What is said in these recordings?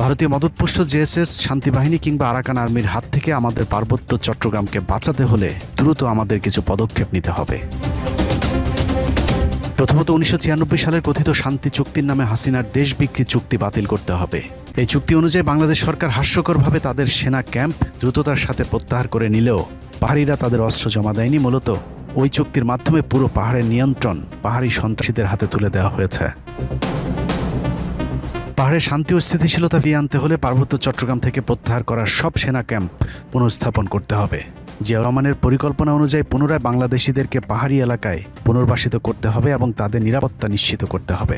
ভারতীয় মদতপুষ্ট জেএসএস, শান্তিবাহিনী কিংবা আরাকান আর্মির হাত থেকে আমাদের পার্বত্য চট্টগ্রামকে বাঁচাতে হলে দ্রুত আমাদের কিছু পদক্ষেপ নিতে হবে। প্রথমত 1996 সালের কথিত শান্তি চুক্তির নামে হাসিনার দেশ বিক্রি চুক্তি বাতিল করতে হবে। এই চুক্তি অনুযায়ী বাংলাদেশ সরকার হাস্যকরভাবে তাদের সেনা ক্যাম্প দ্রুততার সাথে প্রত্যাহার করে নিলেও পাহাড়িরা তাদের অস্ত্র জমা দেয়নি। মূলত ওই চুক্তির মাধ্যমে পুরো পাহাড়ের নিয়ন্ত্রণ পাহাড়ি সন্ত্রাসীদের হাতে তুলে দেওয়া হয়েছে। পাহাড়ের শান্তি ও স্থিতিশীলতা ফিরিয়ে আনতে হলে পার্বত্য চট্টগ্রাম থেকে প্রত্যাহার করা সব সেনা ক্যাম্প পুনঃস্থাপন করতে হবে। জিয়াউর রহমানের পরিকল্পনা অনুযায়ী পুনরায় বাংলাদেশিদেরকে পাহাড়ি এলাকায় পুনর্বাসিত করতে হবে এবং তাদের নিরাপত্তা নিশ্চিত করতে হবে।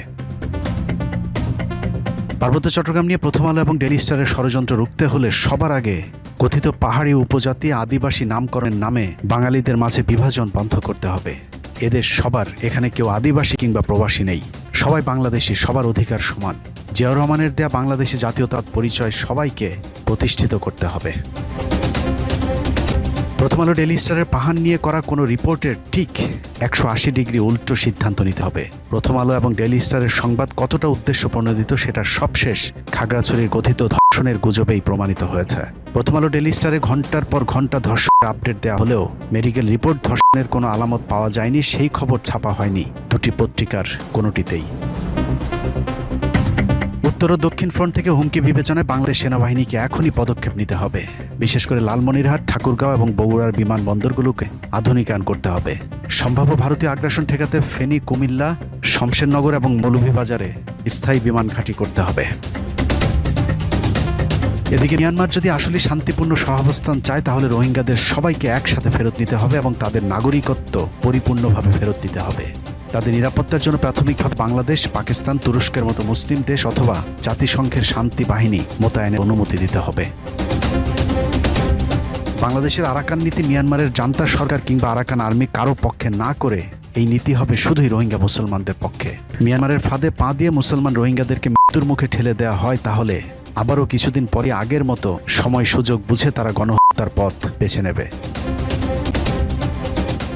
পার্বত্য চট্টগ্রাম নিয়ে প্রথম আলো এবং ডেইলি স্টারের ষড়যন্ত্র রুখতে হলে সবার আগে কথিত পাহাড়ি উপজাতি আদিবাসী নামকরণের নামে বাঙালিদের মাঝে বিভাজন বন্ধ করতে হবে। এদের সবার এখানে কেউ আদিবাসী কিংবা প্রবাসী নেই, সবাই বাংলাদেশি, সবার অধিকার সমান। জিয়াউর রহমানের দেয়া বাংলাদেশি জাতীয়তার পরিচয় সবাইকে প্রতিষ্ঠিত করতে হবে। প্রথম আলো ডেইলি স্টারের পাহাড় নিয়ে করা কোনো রিপোর্টের ঠিক 180 ডিগ্রি উল্টো সিদ্ধান্ত নিতে হবে। প্রথম আলো এবং ডেইলি স্টারের সংবাদ কতটা উদ্দেশ্য প্রণোদিত সেটার সবশেষ খাগড়াছড়ির কথিত ধর্ষণের গুজবেই প্রমাণিত হয়েছে। প্রথম আলো ডেইলি স্টারে ঘন্টার পর ঘন্টা ধর্ষণের আপডেট দেওয়া হলেও মেডিকেল রিপোর্ট ধর্ষণের কোনো আলামত পাওয়া যায়নি, সেই খবর ছাপা হয়নি দুটি পত্রিকার কোনোটিতেই। উত্তর ও দক্ষিণ ফ্রন্ট থেকে হুমকি বিবেচনায় বাংলাদেশ সেনাবাহিনীকে এখনই পদক্ষেপ নিতে হবে। বিশেষ করে লালমনিরহাট, ঠাকুরগাঁও এবং বগুড়ার বিমানবন্দরগুলোকে আধুনিকায়ন করতে হবে। সম্ভাব্য ভারতীয় আগ্রাসন ঠেকাতে ফেনী, কুমিল্লা, শমশেরনগর এবং মৌলভীবাজারে স্থায়ী বিমান ঘাঁটি করতে হবে। এদিকে মিয়ানমার যদি আসলে শান্তিপূর্ণ সহাবস্থান চায় তাহলে রোহিঙ্গাদের সবাইকে একসাথে ফেরত নিতে হবে এবং তাদের নাগরিকত্ব পরিপূর্ণভাবে ফেরত দিতে হবে। তাদের নিরাপত্তার জন্য প্রাথমিকভাবে বাংলাদেশ, পাকিস্তান, তুরস্কের মতো মুসলিম দেশ অথবা জাতিসংঘের শান্তি বাহিনী মোতায়েনের অনুমতি দিতে হবে। বাংলাদেশের আরাকান নীতি মিয়ানমারের জান্তা সরকার কিংবা আরাকান আর্মি কারো পক্ষে না করে এই নীতি হবে শুধুই রোহিঙ্গা মুসলমানদের পক্ষে। মিয়ানমারের ফাঁদে পা দিয়ে মুসলমান রোহিঙ্গাদেরকে মৃত্যুর মুখে ঠেলে দেওয়া হয় তাহলে আবারও কিছুদিন পরে আগের মতো সময় সুযোগ বুঝে তারা গণহত্যার পথ বেছে নেবে।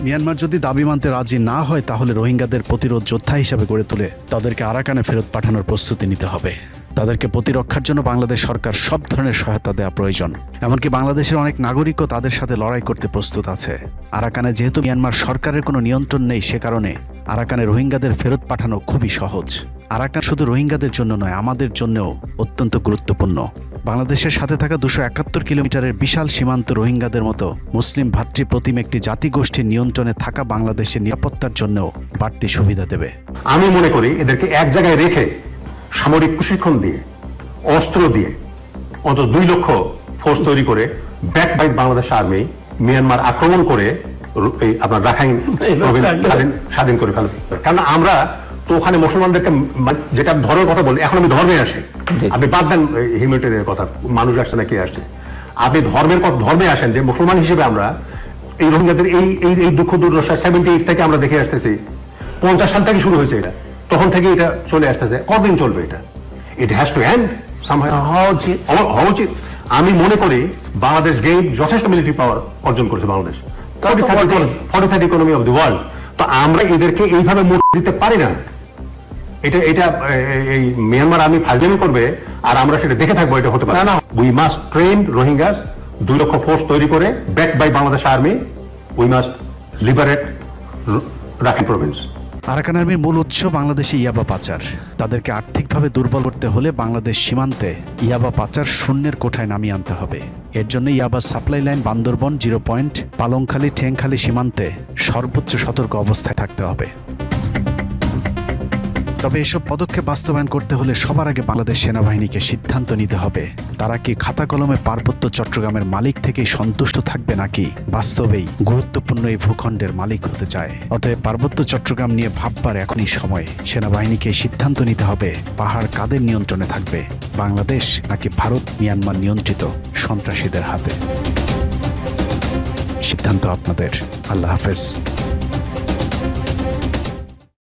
মিয়ানমার যদি দাবি মানতে রাজি না হয় তাহলে রোহিঙ্গাদের প্রতিরোধ যোদ্ধা হিসাবে গড়ে তুলে তাদেরকে আরাকানে ফেরত পাঠানোর প্রস্তুতি নিতে হবে। তাদেরকে প্রতিরক্ষার জন্য বাংলাদেশ সরকার সব ধরনের সহায়তা দেওয়া প্রয়োজন। এমনকি বাংলাদেশের অনেক নাগরিকও তাদের সাথে লড়াই করতে প্রস্তুত আছে। আরাকানে যেহেতু মিয়ানমার সরকারের কোনো নিয়ন্ত্রণ নেই, সে কারণে আরাকানে রোহিঙ্গাদের ফেরত পাঠানো খুবই সহজ। আরাকান শুধু রোহিঙ্গাদের জন্য নয়, আমাদের জন্যও অত্যন্ত গুরুত্বপূর্ণ। বাংলাদেশের সাথে থাকা 271 কিলোমিটারের বিশাল সীমান্ত রোহিঙ্গাদের মতো মুসলিম ভাতৃপ্রতিম একটি জাতিগোষ্ঠীর নিয়ন্ত্রণে থাকা বাংলাদেশের নিরাপত্তার জন্যও বাড়তি সুবিধা দেবে। আমি মনে করি এদেরকে এক জায়গায় রেখে সামরিক প্রশিক্ষণ দিয়ে, অস্ত্র দিয়ে অন্তত 2 লক্ষ ফোর্স তৈরি করে back by Bangladesh army Myanmar আক্রমণ করে এই আপনার রাখাইন স্বাধীন করে ফেলবে। কারণ আমরা তো ওখানে মুসলমানদেরকে যেটা ধর্মের কথা বলি, এখন আমি ধর্মে আসি, আপনি বাদ দেন হিউম্যানিটেরিয়ানের কথা, মানুষ আসছে না কে আসছে, আপনি ধর্মে আসেন যে মুসলমান হিসেবে আমরা এই রোহিঙ্গাদের এই দুঃখ দুর্দশা 78 থেকে আমরা দেখে আসতেছি। 50 সাল থেকে শুরু হয়েছে এটা, তখন থেকে এটা চলে আসতেছে। কতদিন চলবে এটা? It has to end somehow. হওয়া উচিত। আমি মনে করি বাংলাদেশ গেইন যথেষ্ট মিলিটারি পাওয়ার অর্জন করেছে Bangladesh, 43rd economy of the world. তো আমরা এদেরকে এইভাবে মুক্তি দিতে পারি না। এটা এই মিয়ানমার আর্মি ফাজলামি করবে আর আমরা সেটা দেখে থাকবো, এটা হতে পারে না। উই মাস্ট ট্রেন রোহিঙ্গাস, 2 লক্ষ ফোর্স তৈরি করে back by Bangladesh army. We must liberate Rakhine province. Arakan আর্মির মূল উৎস বাংলাদেশে ইয়াবা পাচার। তাদেরকে আর্থিকভাবে দুর্বল করতে হলে বাংলাদেশ সীমান্তে ইয়াবা পাচার শূন্যের কোঠায় নামিয়ে আনতে হবে। এর জন্য ইয়াবা supply line Bandarban, 0 point, Palongkhali, Thengkhali সীমান্তে সর্বোচ্চ সতর্ক অবস্থায় থাকতে হবে। তবে এসব পদক্ষেপ বাস্তবায়ন করতে হলে সবার আগে বাংলাদেশ সেনাবাহিনীকে সিদ্ধান্ত নিতে হবে তারা কি খাতা কলমে পার্বত্য চট্টগ্রামের মালিক থেকেই সন্তুষ্ট থাকবে নাকি বাস্তবেই গুরুত্বপূর্ণ এই ভূখণ্ডের মালিক হতে চায়। অতএব পার্বত্য চট্টগ্রাম নিয়ে ভাববার এখনই সময়। সেনাবাহিনীকে সিদ্ধান্ত নিতে হবে পাহাড় কাদের নিয়ন্ত্রণে থাকবে, বাংলাদেশ নাকি ভারত মিয়ানমার নিয়ন্ত্রিত সন্ত্রাসীদের হাতে। সিদ্ধান্ত আপনাদের। আল্লাহ হাফেজ।